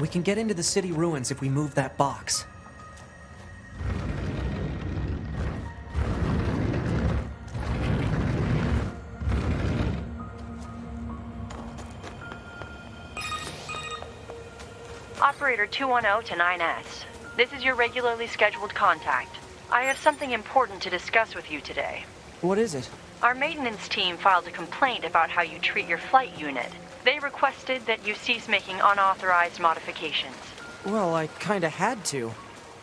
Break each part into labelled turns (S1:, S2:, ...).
S1: We can get into the city ruins if we move that box.
S2: Operator 210 to 9S. This is your regularly scheduled contact. I have something important to discuss with you today.
S1: What is it?
S2: Our maintenance team filed a complaint about how you treat your flight unit. They requested that you cease making unauthorized modifications.
S1: Well, I kinda had to.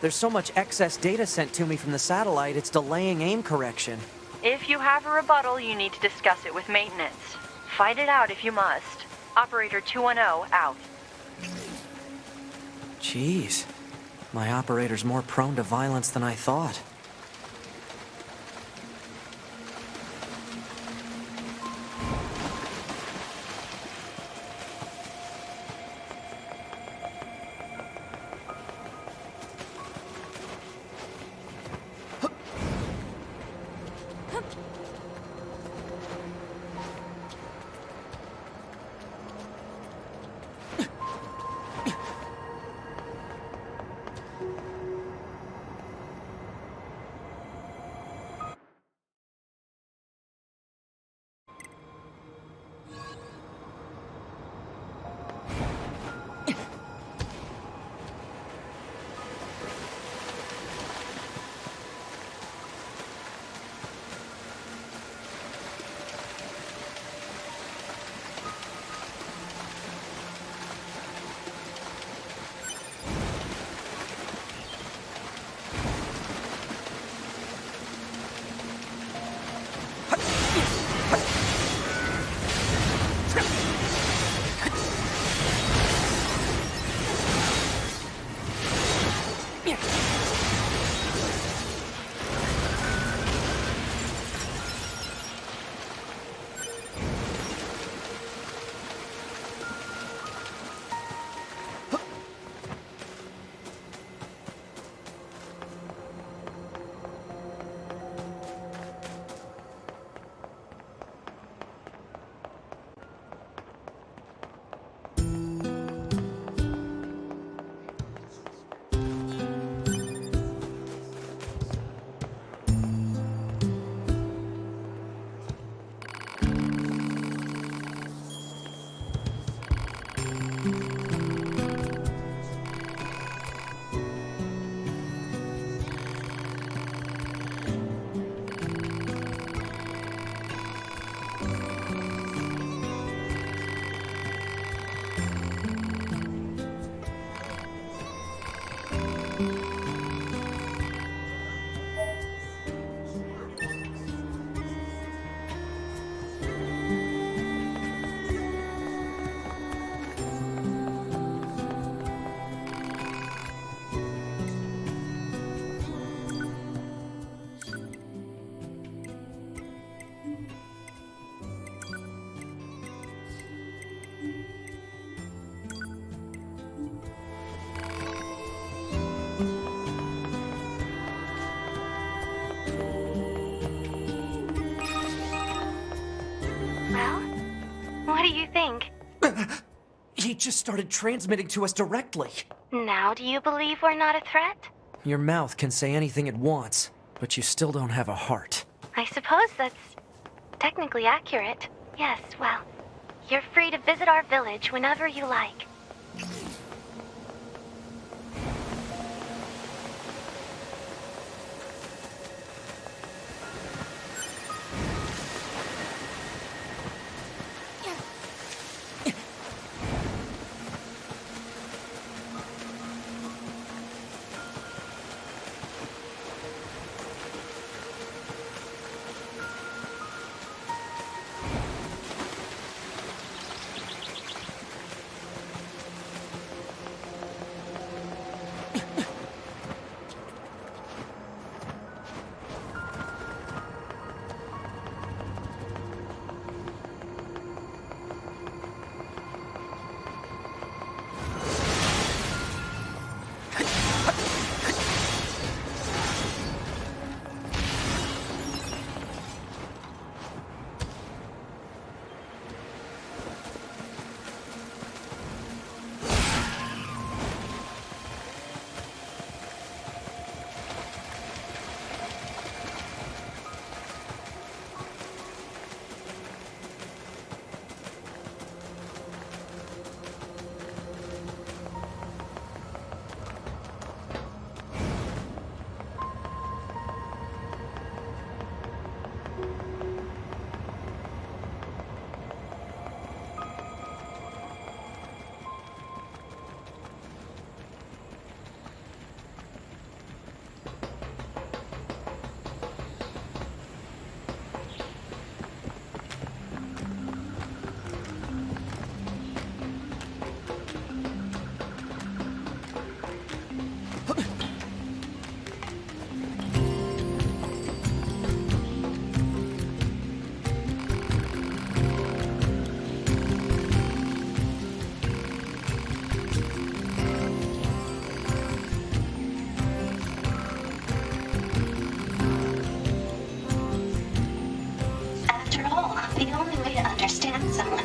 S1: There's so much excess data sent to me from the satellite, it's delaying aim correction.
S2: If you have a rebuttal, you need to discuss it with maintenance. Fight it out if you must. Operator 210 out.
S1: Jeez. My operator's more prone to violence than I thought.
S3: What do you think?
S1: He just started transmitting to us directly.
S3: Now do you believe we're not a threat?
S1: Your mouth can say anything it wants, but you still don't have a heart.
S3: I suppose that's technically accurate. Yes, well, you're free to visit our village whenever you like.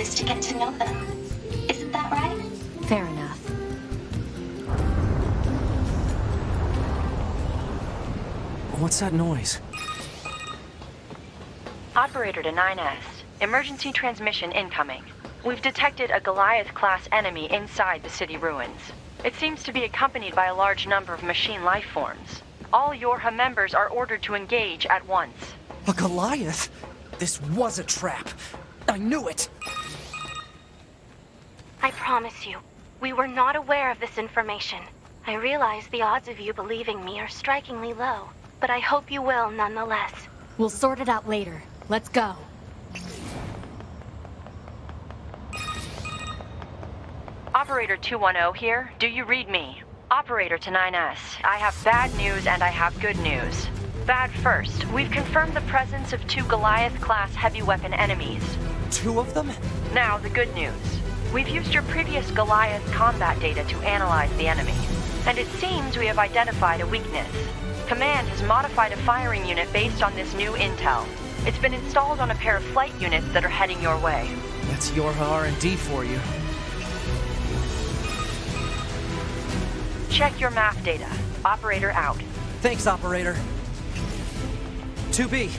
S4: is to get to know them. Isn't that right?
S3: Fair enough.
S1: What's that noise?
S2: Operator to 9S. Emergency transmission incoming. We've detected a Goliath-class enemy inside the city ruins. It seems to be accompanied by a large number of machine life forms. All Yorha members are ordered to engage at once.
S1: A Goliath? This was a trap. I knew it!
S3: I promise you, we were not aware of this information. I realize the odds of you believing me are strikingly low, but I hope you will nonetheless.
S5: We'll sort it out later. Let's go.
S2: Operator 210 here. Do you read me? Operator to 9S. I have bad news and I have good news. Bad first. We've confirmed the presence of 2 Goliath-class heavy weapon enemies.
S1: 2 of them?
S2: Now, the good news. We've used your previous Goliath combat data to analyze the enemy. And it seems we have identified a weakness. Command has modified a firing unit based on this new intel. It's been installed on a pair of flight units that are heading your way.
S1: That's Yorha R&D for you.
S2: Check your map data. Operator out.
S1: Thanks, Operator. 2B,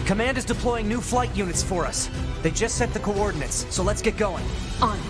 S1: Command is deploying new flight units for us. They just set the coordinates, so let's get going.
S5: On it.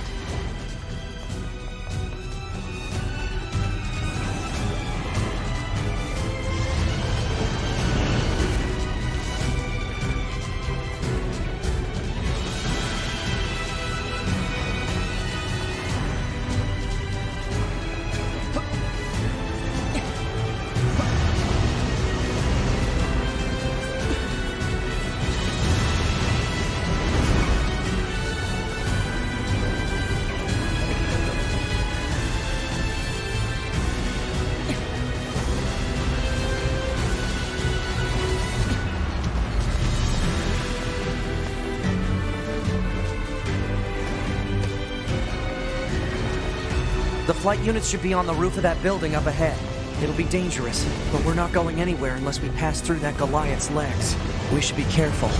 S1: The flight units should be on the roof of that building up ahead. It'll be dangerous, but we're not going anywhere unless we pass through that Goliath's legs. We should be careful.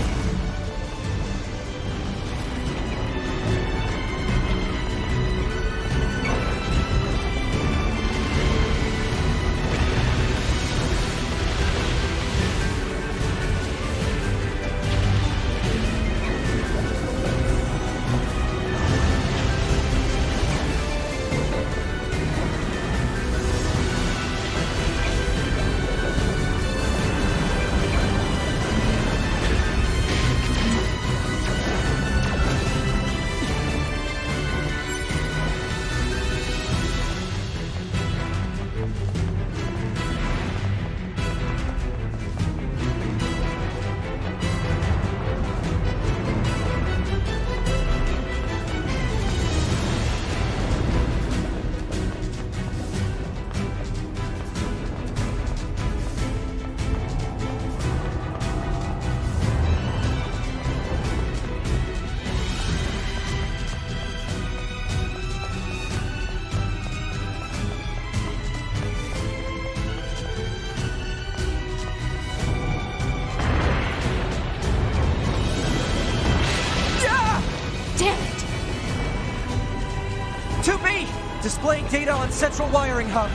S1: Displaying data on central wiring hub.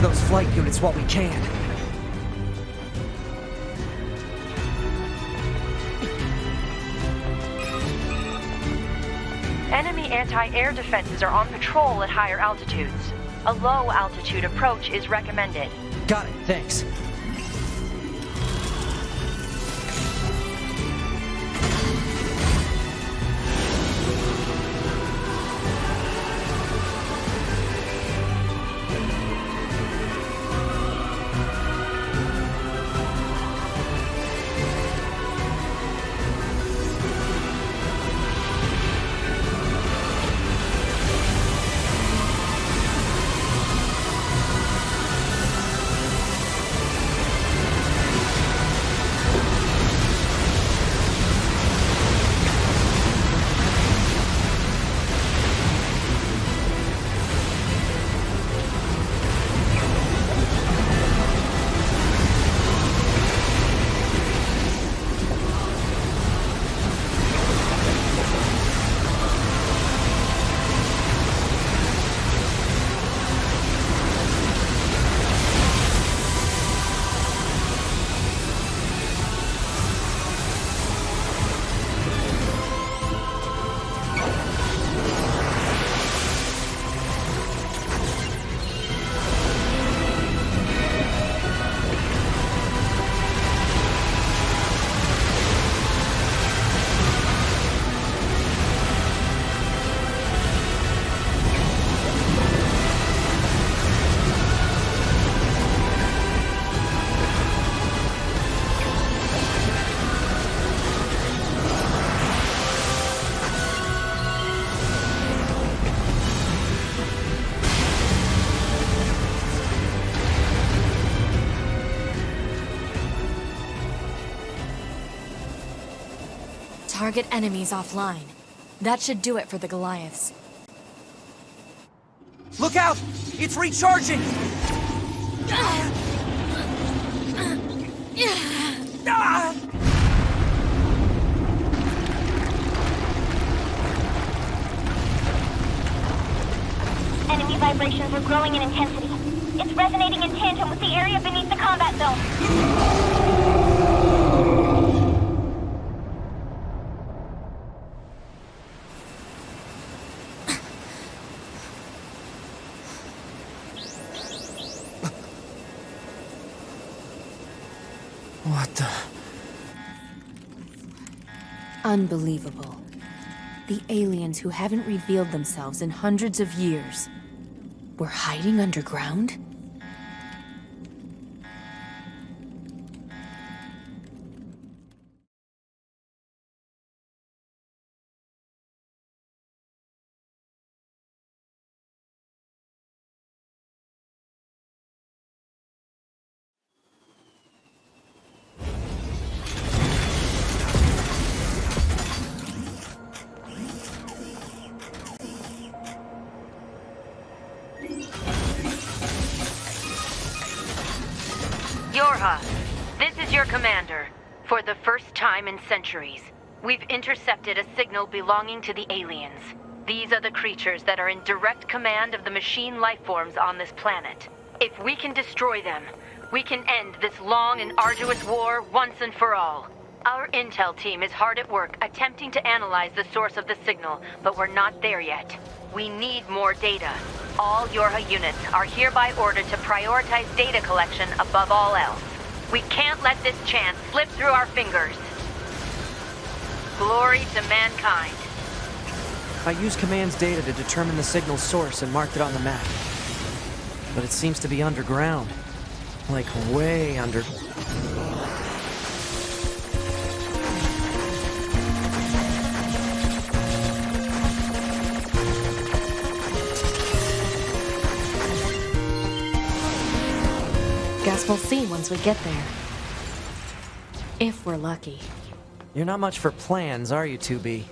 S1: those flight units while we can.
S2: Enemy anti-air defenses are on patrol at higher altitudes. A low-altitude approach is recommended.
S1: Got it, thanks.
S5: Target enemies offline. That should do it for the Goliaths.
S1: Look out! It's recharging! Ah!
S4: Enemy vibrations are growing in intensity. It's resonating in tandem with the area beneath the combat zone.
S1: What the...
S5: Unbelievable. The aliens who haven't revealed themselves in hundreds of years were hiding underground?
S2: Yorha, this is your commander. For the first time in centuries, we've intercepted a signal belonging to the aliens. These are the creatures that are in direct command of the machine lifeforms on this planet. If we can destroy them, we can end this long and arduous war once and for all. Our intel team is hard at work attempting to analyze the source of the signal, but we're not there yet. We need more data. All Yorha units are hereby ordered to prioritize data collection above all else. We can't let this chance slip through our fingers. Glory to mankind.
S1: I used Command's data to determine the signal's source and marked it on the map. But it seems to be underground. Like, way under...
S5: Guess we'll see once we get there. If we're lucky.
S1: You're not much for plans, are you, 2B?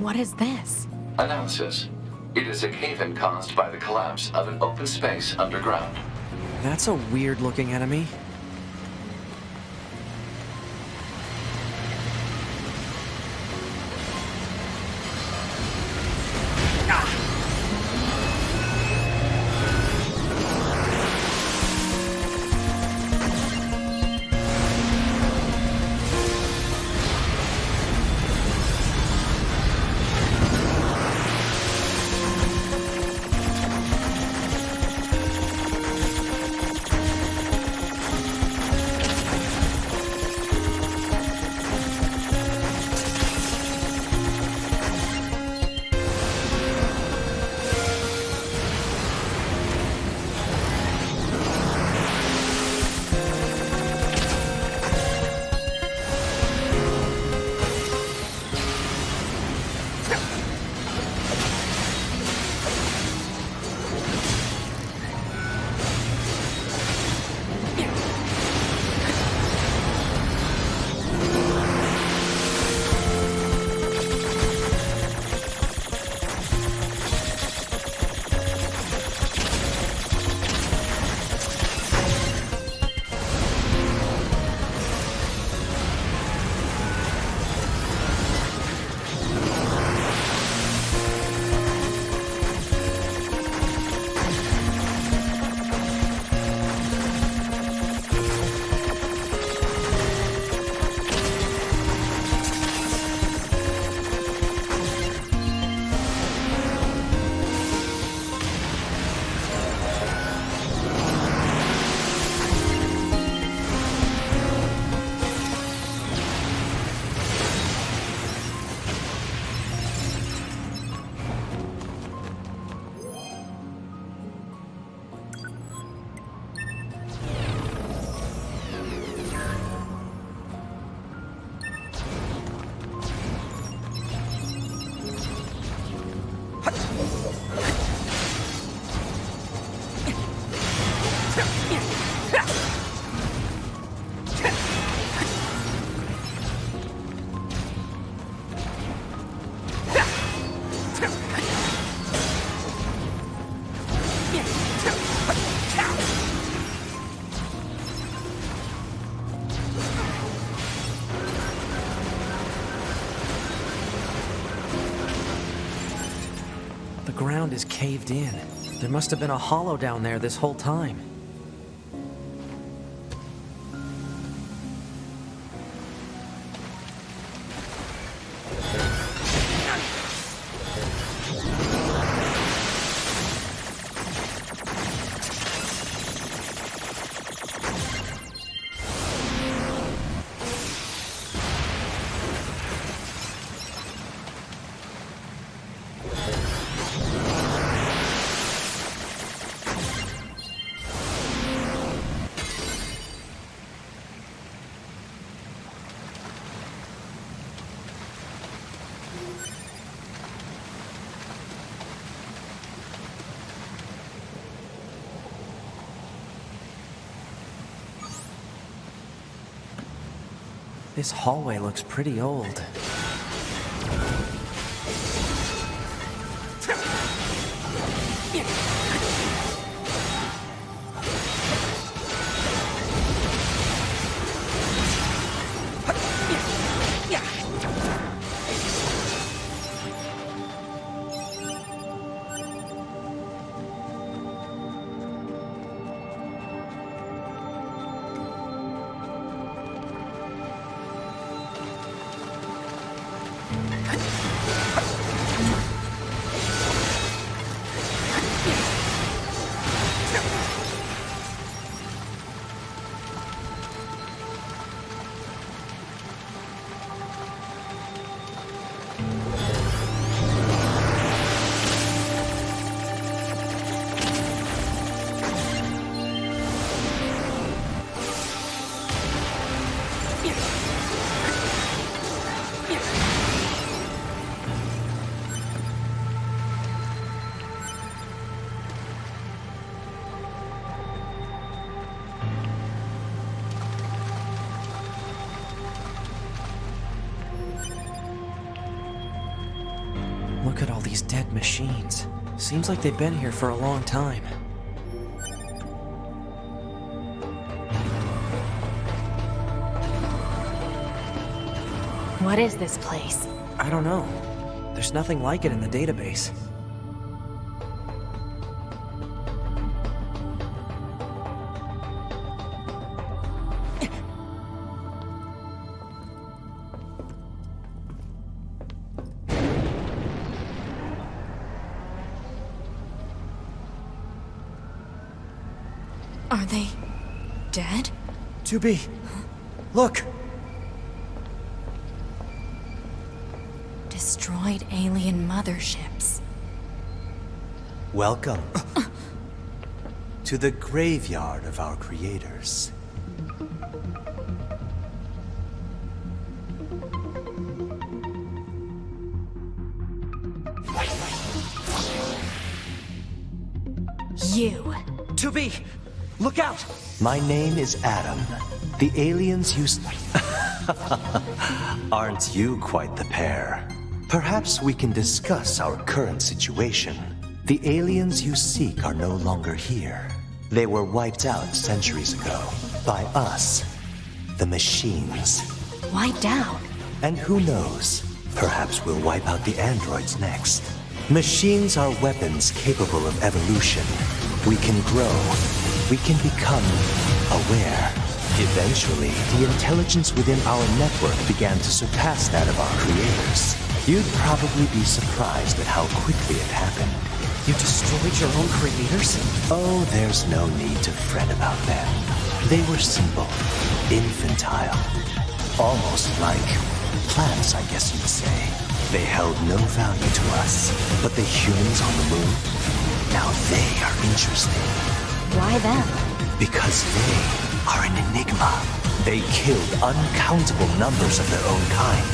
S5: What is this?
S6: Analysis. It is a cave-in caused by the collapse of an open space underground.
S1: That's a weird-looking enemy. The ground is caved in. There must have been a hollow down there this whole time. This hallway looks pretty old. Look at all these dead machines. Seems like they've been here for a long time.
S5: What is this place?
S1: I don't know. There's nothing like it in the database.
S5: Are they dead?
S1: 2B, look!
S5: Destroyed alien motherships.
S7: Welcome to the graveyard of our creators.
S5: You.
S1: 2B, look out!
S7: My name is Adam. The aliens you Aren't you quite the pair? Perhaps we can discuss our current situation. The aliens you seek are no longer here. They were wiped out centuries ago. By us. The machines.
S5: Wiped out?
S7: And who knows? Perhaps we'll wipe out the androids next. Machines are weapons capable of evolution. We can grow. We can become aware. Eventually, the intelligence within our network began to surpass that of our creators. You'd probably be surprised at how quickly it happened.
S1: You destroyed your own creators?
S7: Oh, there's no need to fret about them. They were simple, infantile, almost like plants, I guess you'd say. They held no value to us, but the humans on the moon, now they are interesting.
S5: Why them?
S7: Because they are an enigma. They killed uncountable numbers of their own kind,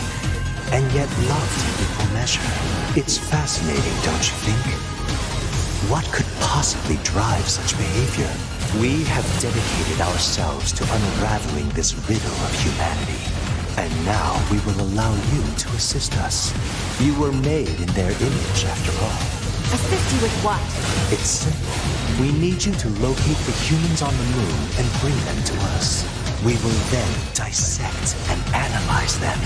S7: and yet loved in equal measure. It's fascinating, don't you think? What could possibly drive such behavior? We have dedicated ourselves to unraveling this riddle of humanity. And now we will allow you to assist us. You were made in their image, after all.
S5: Assist you with what?
S7: It's simple. We need you to locate the humans on the moon and bring them to us. We will then dissect and analyze them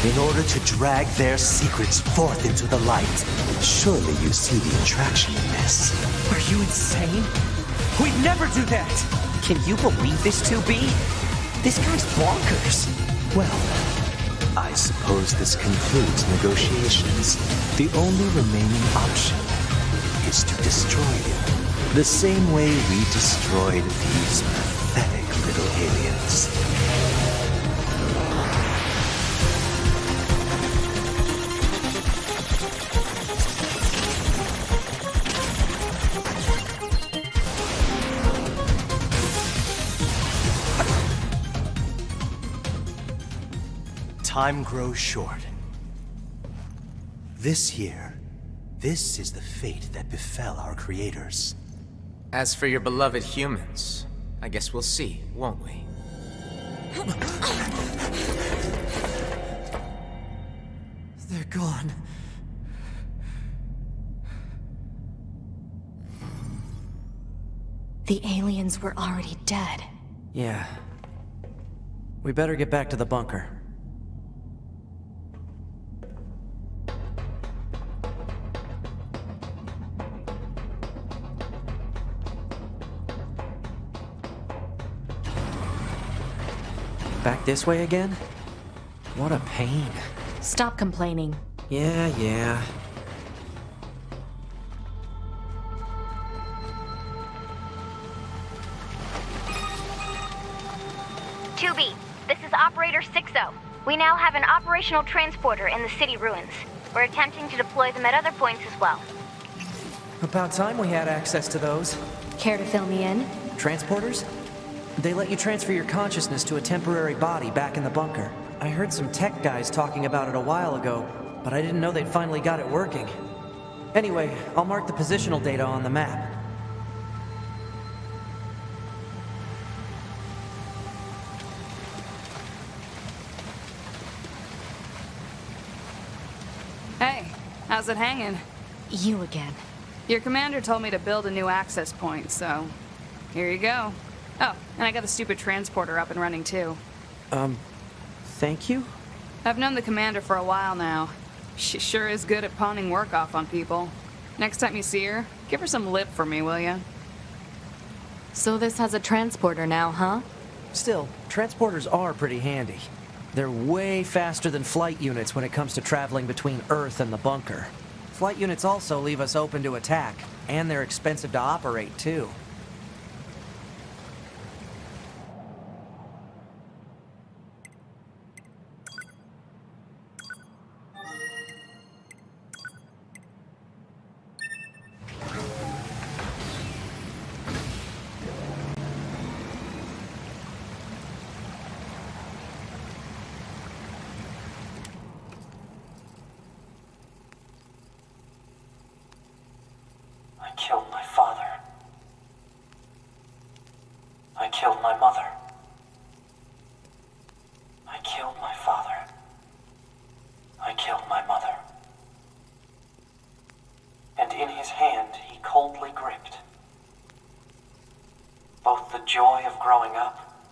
S7: in order to drag their secrets forth into the light. Surely you see the attraction in this.
S1: Are you insane? We'd never do that! Can you believe this, 2B? This guy's bonkers.
S7: Well, I suppose this concludes negotiations. The only remaining option is to destroy him. The same way we destroyed these pathetic little aliens. Time grows short. This year, this is the fate that befell our creators.
S8: As for your beloved humans, I guess we'll see, won't we?
S1: They're gone.
S5: The aliens were already dead.
S1: Yeah. We better get back to the bunker. Back this way again? What a pain.
S5: Stop complaining.
S1: Yeah.
S4: 2B, this is Operator 6-0. We now have an operational transporter in the city ruins. We're attempting to deploy them at other points as well.
S1: About time we had access to those.
S5: Care to fill me in?
S1: Transporters? They let you transfer your consciousness to a temporary body back in the bunker. I heard some tech guys talking about it a while ago, but I didn't know they'd finally got it working. Anyway, I'll mark the positional data on the map.
S9: Hey, How's it hanging?
S5: You again.
S9: Your commander told me to build a new access point, so here you go. Oh, and I got the stupid transporter up and running too.
S1: Thank you?
S9: I've known the commander for a while now. She sure is good at pawning work off on people. Next time you see her, give her some lip for me, will ya?
S5: So this has a transporter now, huh?
S1: Still, transporters are pretty handy. They're way faster than flight units when it comes to traveling between Earth and the bunker. Flight units also leave us open to attack, and they're expensive to operate, too.
S7: I killed my father. I killed my mother. I killed my father. I killed my mother. And in his hand he coldly gripped both the joy of growing up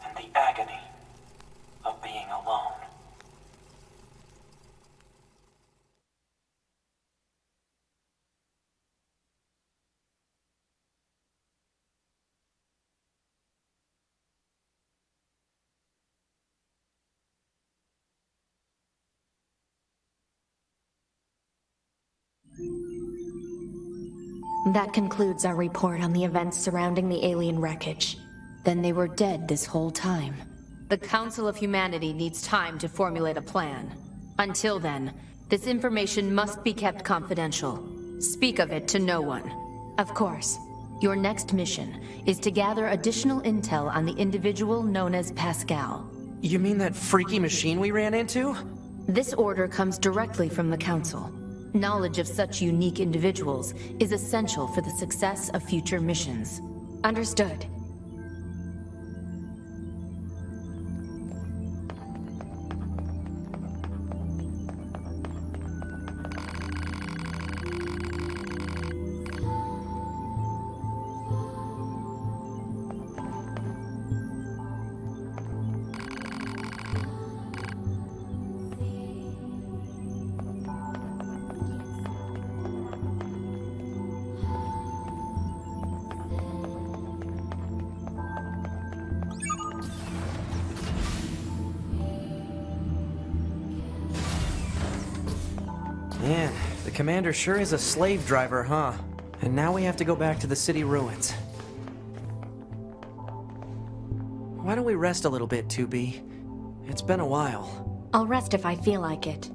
S7: and the agony of being alone.
S5: That concludes our report on the events surrounding the alien wreckage. Then they were dead this whole time. The Council of Humanity needs time to formulate a plan. Until then, this information must be kept confidential. Speak of it to no one. Of course, your next mission is to gather additional intel on the individual known as Pascal.
S1: You mean that freaky machine we ran into?
S5: This order comes directly from the Council. Knowledge of such unique individuals is essential for the success of future missions. Understood.
S1: Man, the commander sure is a slave driver, huh? And now we have to go back to the city ruins. Why don't we rest a little bit, 2B? It's been a while.
S5: I'll rest if I feel like it.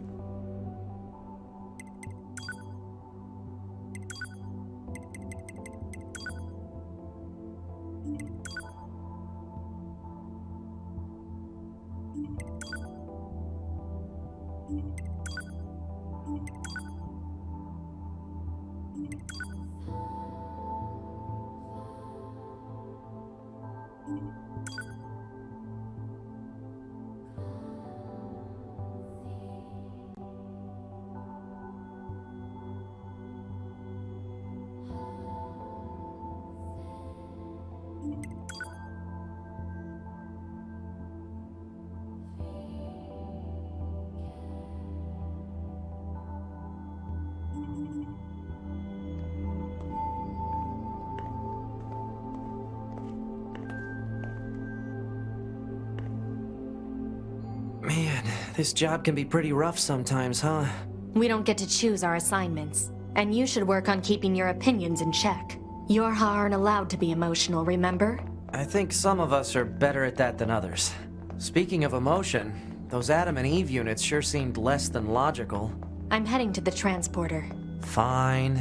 S1: Man, this job can be pretty rough sometimes, huh?
S5: We don't get to choose our assignments. And you should work on keeping your opinions in check. Yorha aren't allowed to be emotional, remember?
S1: I think some of us are better at that than others. Speaking of emotion, those Adam and Eve units sure seemed less than logical.
S5: I'm heading to the transporter.
S1: Fine.